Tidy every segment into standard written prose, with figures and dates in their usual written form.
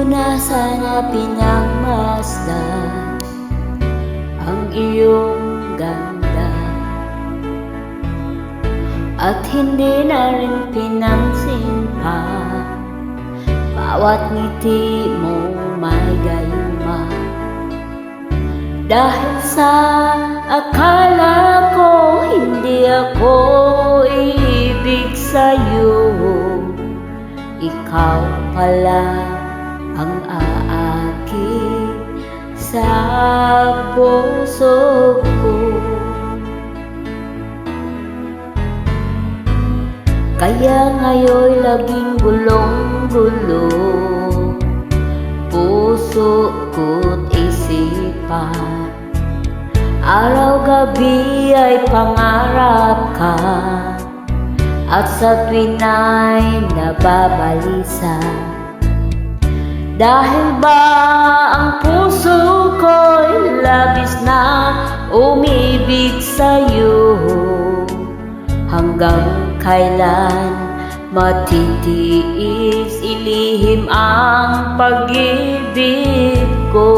na sana pinagmasdan ang iyong ganda, at hindi na rin pinansin pa bawat ngiti mo may gayuma. Dahil sa akala ko hindi ako iibig sa'yo, ikaw pala ang aakit sa puso ko. Kaya ngayon'y laging gulong-gulo puso ko't isipan. Araw-gabi ay pangarap ka, at sa tuwin ay nababalisa. Dahil ba ang puso ko'y labis na umibig sa'yo, hanggang kailan matitiis ilihim ang pag-ibig ko?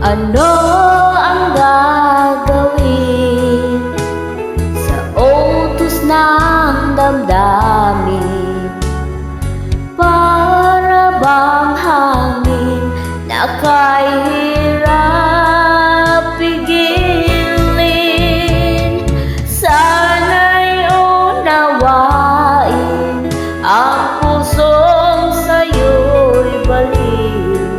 Ano ang gagawin sa utos ng damdamin? Para bang hangin na kahirap pigilin? Sana'y unawain ang pusong sa'yo'y baliw.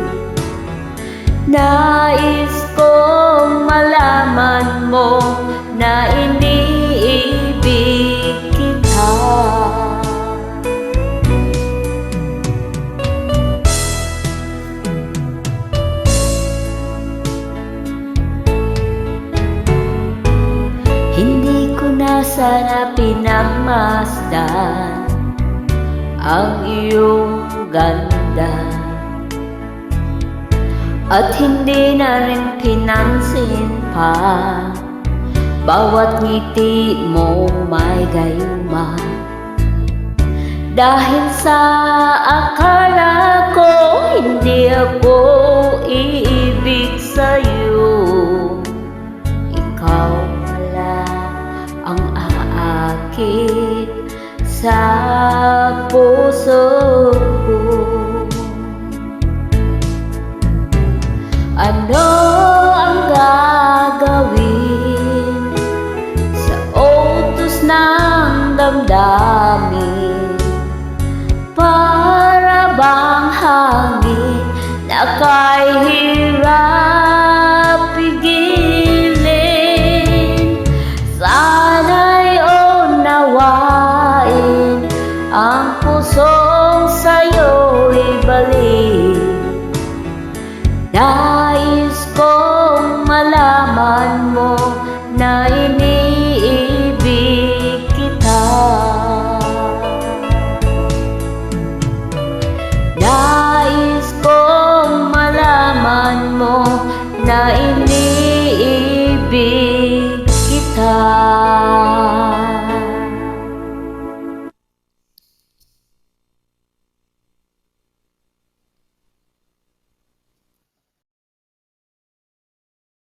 Nais kong malaman mo na iniibig kita. Hindi ko na sana pinagmasdan ang iyong ganda, at hindi na rin pinansin pa bawat ngiti mo may gayuma. Dahil sa akala ko hindi ako iibig sa'yo, ikaw pala ang aakit sa puso ko. Ano ang gagawin sa utos ng damdamin? Para bang hangin na kahit